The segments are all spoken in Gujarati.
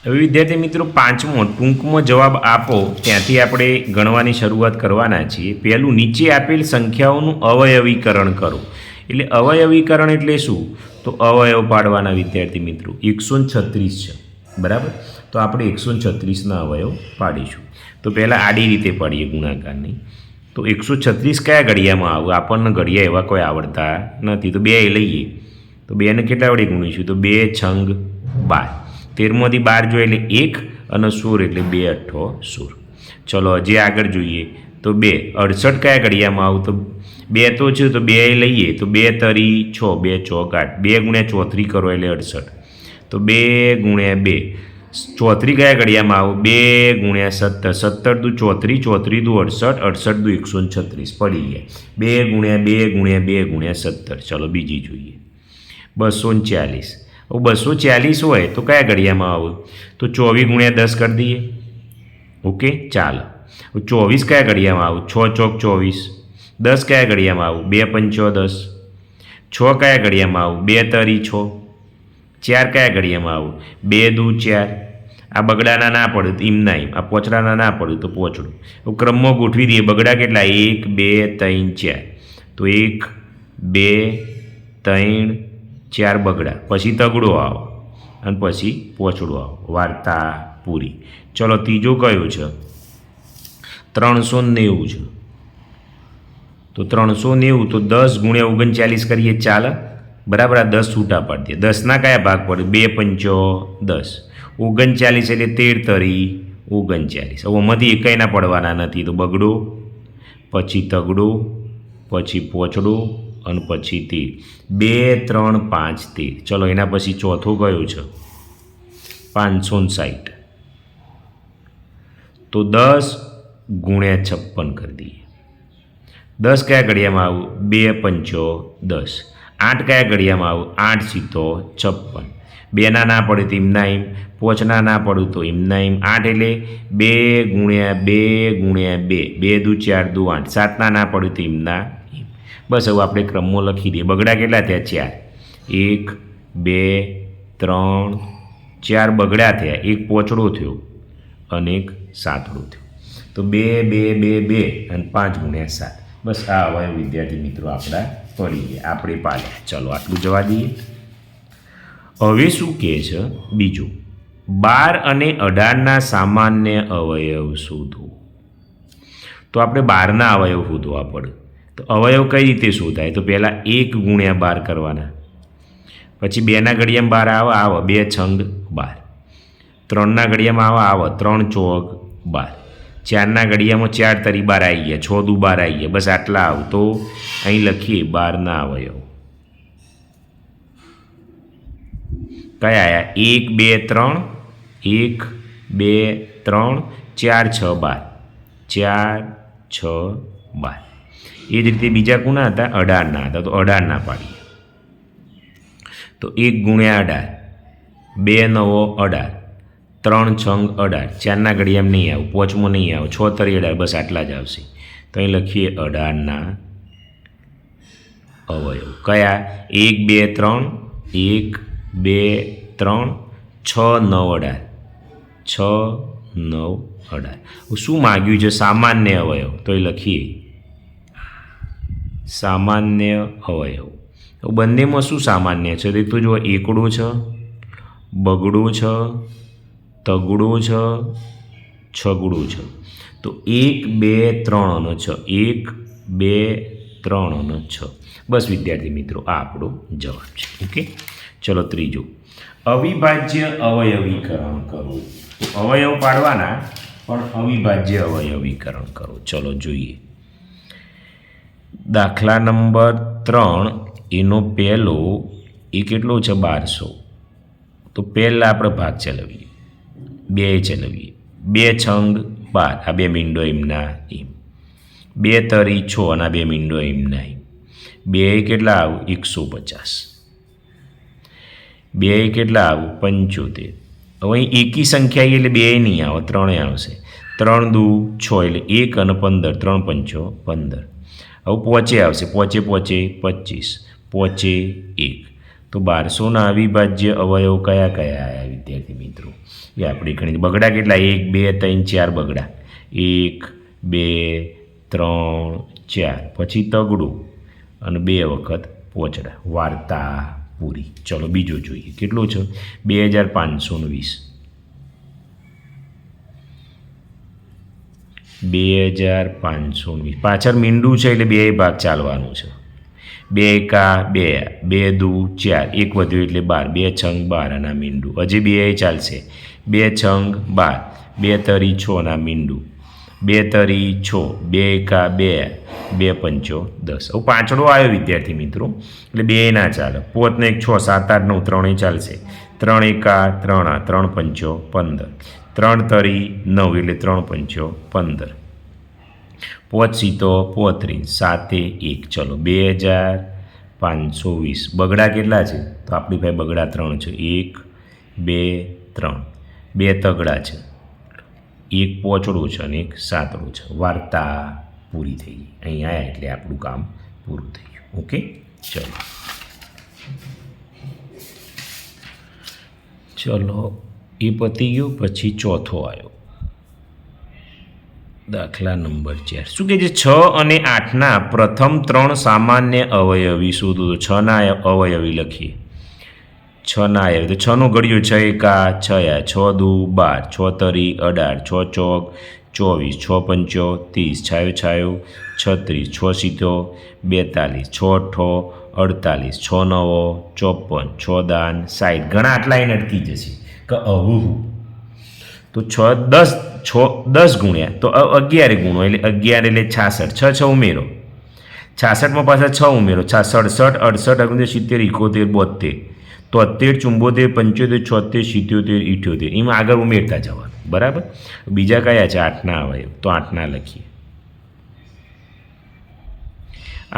હવે વિદ્યાર્થી મિત્રો પાંચમો ટૂંકમાં જવાબ આપો ત્યાંથી આપણે ગણવાની શરૂઆત કરવાના છીએ. પહેલું, નીચે આપેલ સંખ્યાઓનું અવયવીકરણ કરો. એટલે અવયવીકરણ એટલે શું? તો અવયવ પાડવાના વિદ્યાર્થી મિત્રો. 136 છે, બરાબર? તો આપણે 136ના અવયવ પાડીશું. તો પહેલાં આડી રીતે પાડીએ ગુણાકારની. તો 136 કયા ઘડિયામાં આવે? આપણને ઘડિયા એવા કોઈ આવડતા નથી. તો 2 લઈએ. તો 2ને કેટલા વડે ગુણીશું? તો 2 છંગ 12. 13માંથી 12 જોઈએ એટલે 1 અને 16 એટલે 2 અઠ્ઠો 16. ચલો હજી આગળ જોઈએ. તો 2 68 કયા ઘડિયામાં આવું? તો 2 તો છે, તો 2 લઈએ. તો 2 તરી 6, 2 ચોક 8, 2 ગુણ્યા 34 કરો એટલે 68. તો 2 ગુણ્યા 2, 34 કયા ઘડિયામાં આવું? 2 ગુણ્યા 17, 17 દુ 34, 34 દુ 68, 68 દુ 136 પડી ગયા. 2 ગુણ્યા 2 ગુણ્યા 2 ગુણ્યા 17. ચલો બીજી જોઈએ. 240. 240 હોય તો કયા ઘડિયામાં આવું? તો 24 ગુણ્યા 10 કરી દઈએ. ઓકે, ચાલો. 24 કયા ઘડિયામાં આવું? 6 ચોક 24. 10 કયા ઘડિયામાં આવું? 2 પંચો 10. 6 કયા ઘડિયામાં આવું? 2 તરી 6. 4 કયા ઘડિયામાં આવું? 2 દુ 4. આ બગડાના ના પડે તો એમના એમ, આ પોચડાના ના પડે તો પોચડું. ક્રમમાં ગોઠવી દઈએ. બગડા કેટલા? 1 2 3 4. તો 1 2 3 4 બગડા, પછી તગડો આવો અને પછી પોચડો આવો. વાર્તા પૂરી. ચલો ત્રીજો કયો છે? 390 છે. તો 390 તો 10 ગુણ્યા 39 કરીએ, ચાલે? બરાબર. આ 10 છૂટા પાડી દે. 10ના કયા ભાગ પડે? 2 પંચો 10. 39 એટલે 13 તરી 39. હવે આમાંથી એકાઈના પડવાના નથી. તો બગડો, પછી તગડો, પછી પોચડો અને પછી 13. 2 3 5 13. ચલો એના પછી ચોથો કયો છે? 560. તો 10 ગુણ્યા 56 કરી દઈએ. 10 કયા ઘડિયામાં આવું? 2 પંચો 10. 8 કયા ઘડિયામાં આવું? 8 સીતો 56. 2ના ના પડે તો એમના એમ, પોચના ના પડું તો એમના એમ. 8 એટલે 2 ગુણ્યા 2 ગુણ્યા 2, 2 દુ 4 દુ 8. 7ના ના પડ્યું તો એમના એમ. બસ હવે આપણે ક્રમમાં લખી દઈએ. બગડા કેટલા થયા? 4. 1 2 3 4 બગડા થયા. એક પોચડો થયો અને એક સાતડો થયો. તો 2 2 2 2 અને 5 ગુણ્યા 7. બસ આ અવયવ વિદ્યાર્થી મિત્રો આપણા પડી ગયા, આપણે પાડ્યા. ચલો આટલું જવા દઈએ. હવે શું કહે છે બીજું? 12 અને 18ના સામાન્ય અવયવ શોધો. તો આપણે 12ના અવયવ શોધવા પડે. તો અવયવ કઈ રીતે શોધાય? તો પહેલાં 1 ગુણ્યા 12 કરવાના. પછી 2ના ઘડિયામાં 12 આવે 2 છંગ 12. 3ના ઘડિયામાં આવે 3 ચોક 12. 4ના ઘડિયામાં 4 તરી 12 આવી ગયા. 6 દુ 12 આવી ગયા. બસ આટલા આવ. તો અહીં લખીએ 12ના અવયવ કયા આવ્યા? 1 2 3, 1 2 3, 4 6 12. 4 6 12. એ જ રીતે બીજા કોના હતા? 18ના હતા. તો 18ના પાડીએ. તો 1 ગુણ્યા 18, 2 9 18, 3 છંગ 18. 4ના ઘડિયામાં નહીં આવું, પોચમાં નહીં આવું. 6 તરી 18. બસ આટલા જ આવશે. તો અહીં લખીએ 18ના અવયવ કયા? 1 2 3, 1 2 3, 6 9 18. 6 9 18. શું માગ્યું છે? સામાન્ય અવયવ. તો એ લખીએ સામાન્ય અવયવ. બંનેમાં શું સામાન્ય છે? તો જો એકડો છે, બગડો છે, તગડો છે, છગડો છે. તો 1 2 3 અને 6. 1 2 3 અને 6. બસ વિદ્યાર્થી મિત્રો આ આપણો જવાબ છે. ઓકે, ચલો ત્રીજો, અવિભાજ્ય અવયવીકરણ કરો. તો અવયવ પાડવાના પણ અવિભાજ્ય અવયવીકરણ કરો. ચલો જોઈએ. દાખલા નંબર 3 એનો પહેલો એ કેટલો છે? 1200. તો પહેલાં આપણે ભાગ ચલાવીએ. 2 ચલાવીએ. 2 છંગ 12. આ 2 મીંડો એમના એમ. 2 તરી 6 અને 2 મીંડો એમના એમ. 2 કેટલા આવું? 150. 2 કેટલા આવું? 75. હવે અહીં એકી સંખ્યા એટલે 2 નહીં આવે, 3 આવશે. 3 દુ 6 એટલે 1 અને 15. 3 પંચો 15. હવે પોચે આવશે. પોચે 25, પોચે 1. તો 1200ના અવિભાજ્ય અવયવ કયા કયા આવ્યા વિદ્યાર્થી મિત્રો? એ આપણે ગણિત. બગડા કેટલા? 1 2 3 4 બગડા. 1 2 3 4. પછી તગડું અને 2 વખત પોચડા. વાર્તા પૂરી. ચલો બીજો જોઈએ. કેટલું છે? 2520. 2520. પાછળ મીંડું છે એટલે 2 ભાગ ચાલવાનું છે. 2 એકા 2, 2 દુ 4, 1 વધ્યું એટલે 12, 2 છંગ 12 ના મીંડું. હજી 2 ચાલશે. 2 છંગ 12, 2 તરી 6 ના મીંડું. 2 તરી 6, 2 એકા 2, 2 પંચો 10. હવે પાંચડો આવ્યો વિદ્યાર્થી મિત્રો, એટલે 2 ના ચાલે. પોતને 1 6 7 8 9 3 ચાલશે. 3 એકા 3, 3 પંચો 15. 3 તરી 9 એટલે 3 પંચો 15. પોચ સીતો 35, 7 1. ચલો 2520. બગડા કેટલા છે? તો આપણી પાસે બગડા 3 છે. 1 2 3. 2 તગડા છે, 1 પોચડું છે અને 1 સાતડું છે. વાર્તા પૂરી થઈ ગઈ. અહીં આવ્યા એટલે આપણું કામ પૂરું થઈ ગયું. ઓકે, ચલો એ પતી ગયું. પછી ચોથો આવ્યો દાખલા નંબર 4. શું કહે છે? 6 અને 8ના પ્રથમ 3 સામાન્ય અવયવી શોધો. તો 6ના અવયવી લખીએ. 6ના અવયવી તો 6નો ઘડિયો 6 એકા 6, 6 દુ 12, 6 તરી 18, 6 ચોક 24, 6 પંચો 30, છાયો છાયો 36, 6 સીતો 42, 6 અઠ્ઠો 48, 6 નવો 54, 6 દાન 60. ઘણા આટલા એને અટકી જશે કે અહું. તો 10 ગુણ્યા તો 11 ગુણો એટલે 11 એટલે 66. 6 6 ઉમેરો. 66માં પાછા 6 ઉમેરો. 67 68 69 70 71 72 73 74 75 76 77 78. એમાં આગળ ઉમેરતા જવાનું. બરાબર. બીજા કયા છે 8ના અવયવ? તો 8ના લખીએ.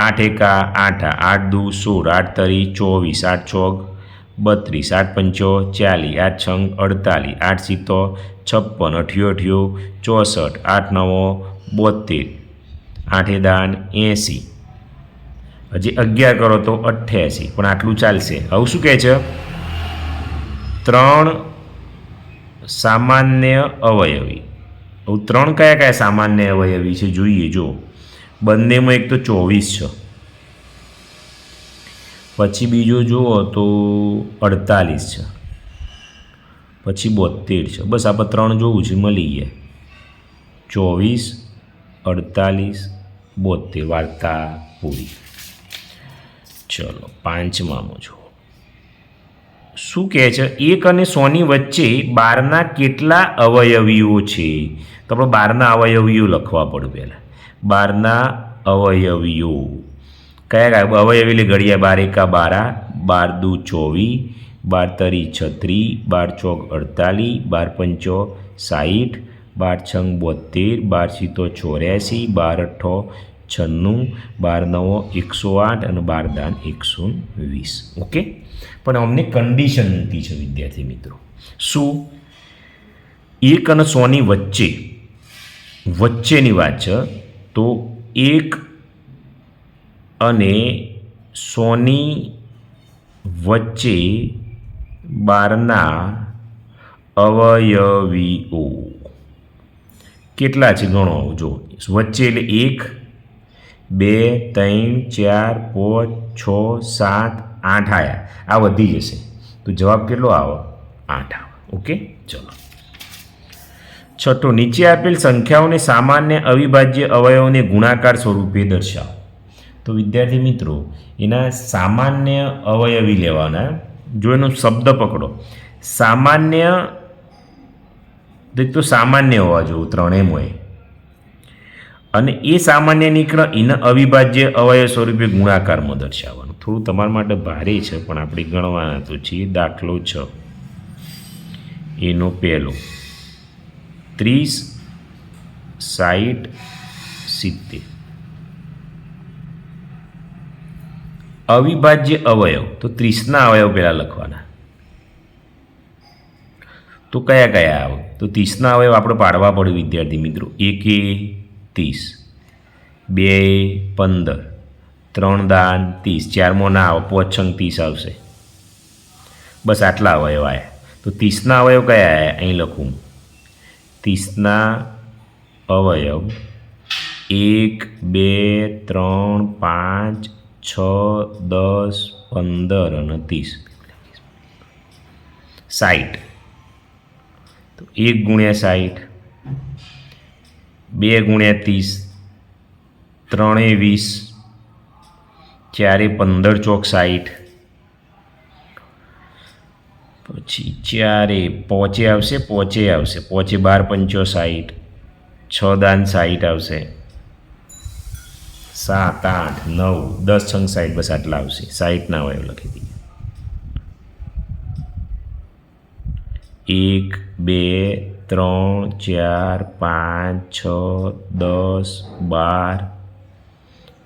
8 એકા 8, 8 દુ 16, 8 તરી 24, 8 ચોક 32, 8 પંચો 40, 8 છંગ 48, 8 સીતો 56, 88 64, 8 નવો 72, 8 દાન 80. હજી 11 કરો તો 88, પણ આટલું ચાલશે. હવે શું કહે છે? 3 સામાન્ય અવયવી. હવે 3 કયા કયા સામાન્ય અવયવી છે જોઈએ. જો બંનેમાં એક તો 24 છે, પછી બીજો જુઓ તો 48 છે, પછી 72 છે. બસ આપણે 3 જોવું છે, મળી ગયા. 24 48 72. વાર્તા પૂરી. ચલો પાંચમામાં જુઓ. શું કહે છે? 1 અને 100ની વચ્ચે 12ના કેટલા અવયવીઓ છે? તો આપણે 12ના અવયવીઓ લખવા પડે પહેલાં. 12ના અવયવીઓ કયા કયા અવયવી? ઘડિયા 12 એકા 12, 12 દુ 24, 12 તરી 36, 12 ચોક 48, 12 પંચો 60, 12 છંગ 72, 12 સીતો 84, 12 અઠ્ઠો 96, 12 નવો 108 અને 12 દાન 120. ઓકે, પણ અમને કન્ડિશન મૂકી છે વિદ્યાર્થી મિત્રો. શું? 1 અને 100ની વચ્ચેની વાત છે. તો 1 અને 100ની વચ્ચે 12ના અવયવીઓ કેટલા છે ગણો. જો વચ્ચે એટલે 1 2 3 4 5 6 7 8 આવ્યા. આ વધી જશે તો જવાબ કેટલો આવે? 8 આવે. ઓકે, ચલો છઠ્ઠો. નીચે આપેલ સંખ્યાઓને સામાન્ય અવિભાજ્ય અવયવોને ગુણાકાર સ્વરૂપે દર્શાવો. તો વિદ્યાર્થી મિત્રો એના સામાન્ય અવયવી લેવાના. જો એનો શબ્દ પકડો સામાન્ય, તો સામાન્ય હોવા જોઈએ ત્રણેયમાં, અને એ સામાન્ય નીકળે એને અવિભાજ્ય અવયવ સ્વરૂપે ગુણાકારમાં દર્શાવવાનું. થોડું તમારા માટે ભારે છે પણ આપણે ગણવાના તો છીએ. દાખલો 6 એનો પહેલો 30 60 70. અવિભાજ્ય અવયવ તો 30ના અવયવ પહેલાં લખવાના. તો કયા કયા આવે? તો 30ના અવયવ આપણે પાડવા પડે વિદ્યાર્થી મિત્રો. 1 30, 2 15, 3 દાન 30, 4માં ના આવે 5 6 30 આવશે. બસ આટલા અવયવ આવ્યા. તો 30ના અવયવ કયા આવ્યા? અહીં લખું 30ના અવયવ 1 2 3 5 6 10 15 અને 30 60. તો 1 ગુણ્યા 60, 2 ગુણ્યા 30, 3 20, 4 15 ચોક 60, પછી 4 પોચે આવશે, પોચે 12 પંચો 60, 6 દાન 60 આવશે, 7 8 9 10 છંગ 60, બસ આટલા આવશે. 60ના અવયવ લખી દઈએ. 1 2 3 4 5 6 10 12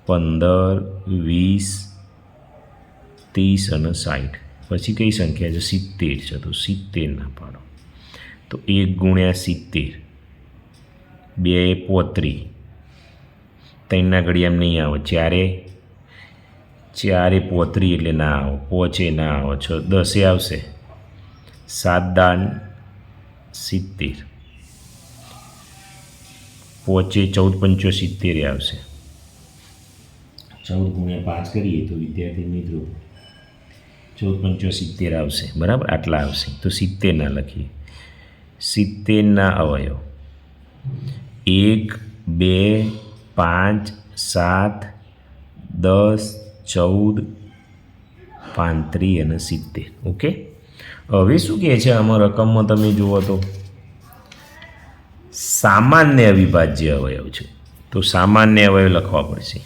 15 20 30 અને 60. પછી કઈ સંખ્યા છે? 70 છે. તો 70 ના પાડો. તો 1 ગુણ્યા 70, 2 35, 3ના ઘડિયામાં નહીં આવે, 4 35 એટલે ના આવો, પોચે ના આવો, 10 આવશે, 7 દાન 70, પોચે 14 પંચો 70 આવશે. 14 ગુણ્યા 5 કરીએ તો વિદ્યાર્થી મિત્રો 14 પંચો 70 આવશે. બરાબર, આટલા આવશે. તો 70ના લખીએ. 70ના અવયવ 1 2 5 7 10 14 35 અને 70. ઓકે, હવે શું કહે છે આમાં રકમમાં તમે જુઓ તો સામાન્ય અવિભાજ્ય અવયવ છે. તો સામાન્ય અવયવ લખવા પડશે.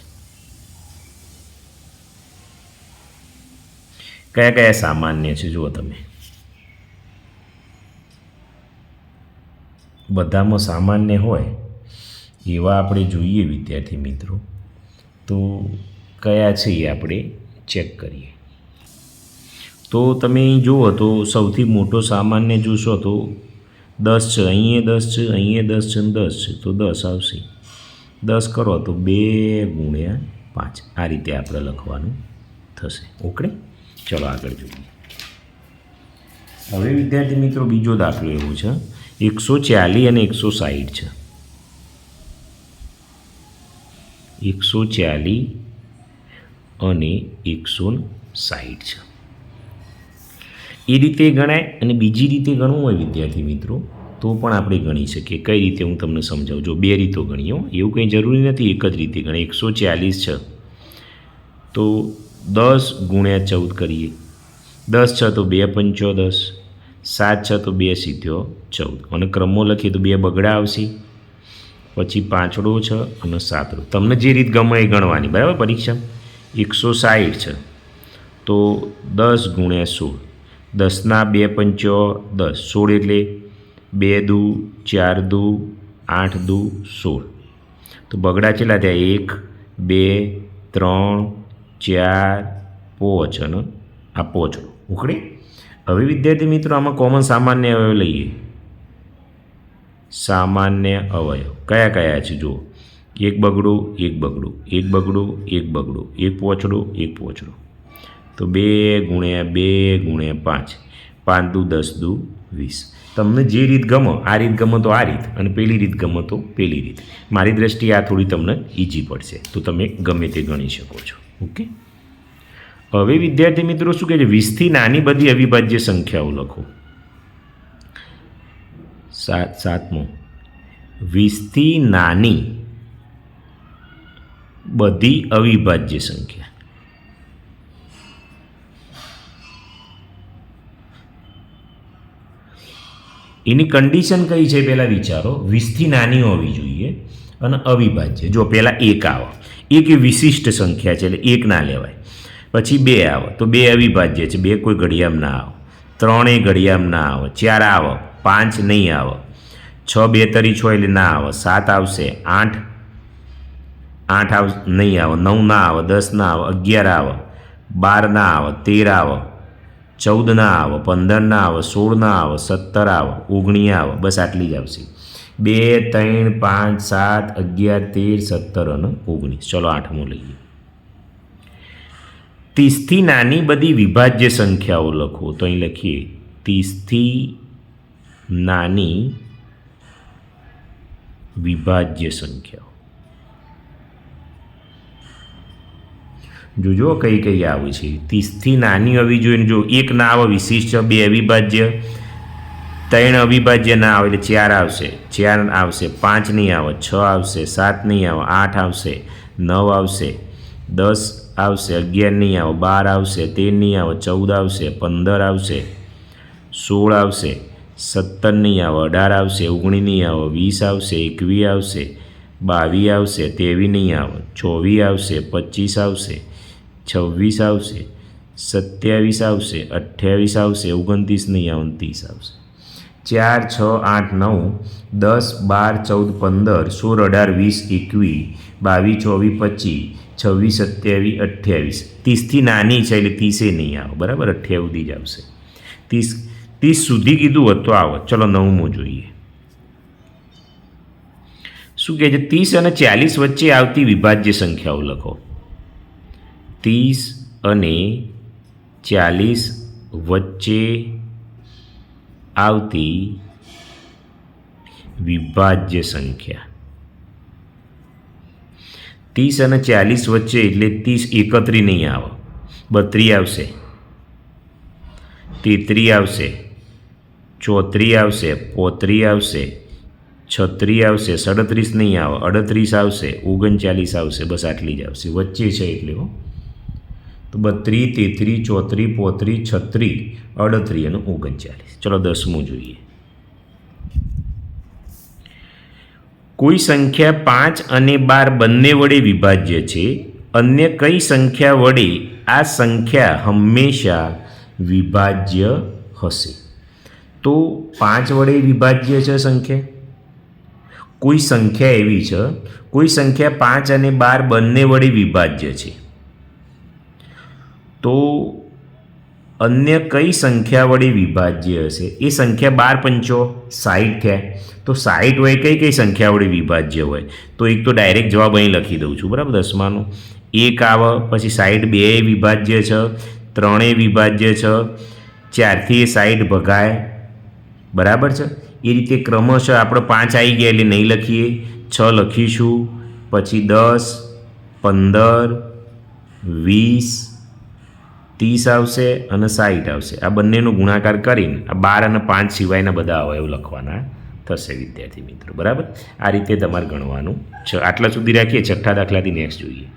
કયા કયા સામાન્ય છે જુઓ તમે. બધામાં સામાન્ય હોય એવા આપણે જોઈએ વિદ્યાર્થી મિત્રો. તો કયા છે એ આપણે ચેક કરીએ. તો તમે અહીં જુઓ તો સૌથી મોટો સામાન્ય જોશો તો 10 છે. અહીંયા 10 છે, અહીંયા 10 છે અને 10 છે. તો 10 આવશે. 10 કરો તો 2 ગુણ્યા 5. આ રીતે આપણે લખવાનું થશે. ઓકે, ચલો આગળ જોઈએ. હવે વિદ્યાર્થી મિત્રો બીજો દાખલો એવો છે 140 અને 160 છે. 140 અને 160 છે. એ રીતે ગણાય અને બીજી રીતે ગણવું હોય વિદ્યાર્થી મિત્રો તો પણ આપણે ગણી શકીએ. કઈ રીતે હું તમને સમજાવું. જો બે રીતો ગણીએ, એવું કંઈ જરૂરી નથી એક જ રીતે ગણે. 140 છે તો 10 ગુણ્યા 14 કરીએ. 10 છે તો 2 પંચો 10, 7 છે તો 2 સીધો 14 અને ક્રમો લખીએ તો 2 બગડા આવશે, પછી પાંચડો છે અને સાતડો. તમને જે રીત ગમે એ ગણવાની. બરાબર, પરીક્ષા 160 છે તો 10 ગુણ્યા 16, 10ના 2 પંચો 10, 16 એટલે 2 દુ 4 દુ 8 દુ 16. તો બગડા કેટલા થયા? 1 2 3 4 5 અને આ પોચડો. ઉકળી. હવે વિદ્યાર્થી મિત્રો આમાં કોમન સામાન્ય અવયવ લઈએ. સામાન્ય અવયવ કયા કયા છે જુઓ. 1 બગડો 1 બગડો, 1 બગડો 1 બગડો, 1 પોચડો 1 પોચડો. તો 2 ગુણ્યા 5, 5 દુ 10 દુ 20. તમને જે રીત ગમો, આ રીત ગમો તો આ રીત અને પેલી રીત ગમો તો પેલી રીત. મારી દ્રષ્ટિએ આ થોડી તમને ઇઝી પડશે તો તમે ગમે તે ગણી શકો છો. ઓકે, હવે વિદ્યાર્થી મિત્રો શું કહે છે? 20થી નાની બધી અવિભાજ્ય સંખ્યાઓ લખો. 7મો 20થી નાની બધી અવિભાજ્ય સંખ્યા. એની કન્ડિશન કઈ છે પહેલાં વિચારો. 20થી નાની હોવી જોઈએ અને અવિભાજ્ય. જો પહેલાં 1 આવે. 1 એ વિશિષ્ટ સંખ્યા છે એટલે 1 ના લેવાય. પછી 2 આવે તો 2 અવિભાજ્ય છે, 2 કોઈ ઘડિયામાં ના આવે. 3 એ ઘડિયામાં ના આવે. 4 આવે, 5 નહીં આવે. 6 2 તરી 6 એટલે ના આવે. 7 આવશે, 8 નહીં આવે. 9 ના આવે, 10 ના આવે, 11 આવે, 12 ના આવે, 13 આવે, 14 ના આવે, 15 ના આવે, 16 ના આવે, 17 આવે, 19 આવે. બસ આટલી જ આવશે. 2 3 5 7 11 13 17 અને 19. ચલો 8મો લઈએ. 30થી નાની બધી વિભાજ્ય સંખ્યાઓ લખો. તો અહીં લખીએ 30થી નાની વિભાજ્ય સંખ્યાઓ. જોજો કઈ કઈ આવે છે. 30થી નાની આવી જોઈએ. જો એક ના આવે વિશિષ્ટ, 2 અવિભાજ્ય, 3 અવિભાજ્ય ના આવે એટલે 4 આવશે, 4 આવશે, 5 નહીં આવે, 6 આવશે, 7 નહીં આવે, 8 આવશે, 9 આવશે, 10 આવશે, 11 નહીં આવે, 12 આવશે, 13 નહીં આવે, 14 આવશે, 15 આવશે, 16 આવશે, 17 નહીં આવે, 18 આવશે, 19 નહીં આવે, 20 આવશે, 21 આવશે, 22 આવશે, 23 નહીં આવે, 24 આવશે, 25 આવશે, 26 આવશે, 27 આવશે, 28 આવશે, 29 નહીં આવે, 30 આવશે. 4, 6, 8, 9, 10, 12, 14, 15, 16, 18, 20, 21, 22, 24, 25, 26, 27, 28. 30થી નાની છે એટલે 30 નહીં આવે, બરાબર, 28 જ આવશે. 30 સુધી કીધું હોત તો આવો. ચલો 9મું જોઈએ. શું કહે છે? 30 અને 40 વચ્ચે આવતી વિભાજ્ય સંખ્યાઓ લખો. 30 અને 40 વચ્ચે આવતી વિભાજ્ય સંખ્યા. 30 અને 40 વચ્ચે એટલે 30 31 નહીં આવે, 32 આવશે, 33 આવશે, 34 આવશે, 35 આવશે, 36 આવશે, 37 નહીં આવે, 38 આવશે, 39 આવશે. બસ આટલી જ આવશે. વચ્ચે છે એટલે હો. તો 32, 33, 34, 35, 36, 38 અને 39. ચલો 10મું જોઈએ. કોઈ સંખ્યા 5 અને 12 બંને વડે વિભાજ્ય છે. અન્ય કઈ સંખ્યા વડે આ સંખ્યા હંમેશા વિભાજ્ય હશે? તો 5 વડે વિભાજ્ય છે સંખ્યા. કોઈ સંખ્યા એવી છે, કોઈ સંખ્યા 5 અને 12 બંને વડે વિભાજ્ય છે. તો અન્ય કઈ સંખ્યા વડે વિભાજ્ય હશે? એ સંખ્યા 12 પંચો 60 થયા. તો 60 હોય કઈ કઈ સંખ્યા વડે વિભાજ્ય હોય? તો એક તો ડાયરેક્ટ જવાબ અહીં લખી દઉં છું, બરાબર, 10માનો 1 આવે, પછી 60 2 વિભાજ્ય છે, 3 વિભાજ્ય છે, 4થી એ 60 ભગાય, બરાબર છે. એ રીતે ક્રમશઃ આપણે 5 આવી ગયા એટલે નહીં લખીએ, 6 લખીશું, પછી 10, 15, 20, 30 આવશે અને 60 આવશે. આ બંનેનો ગુણાકાર કરીને આ 12 અને 5 સિવાયના બધા અવયવ લખવાના થશે વિદ્યાર્થી મિત્રો, બરાબર. આ રીતે તમારે ગણવાનું છે. આટલા સુધી રાખીએ. છઠ્ઠા દાખલાથી નેક્સ્ટ જોઈએ.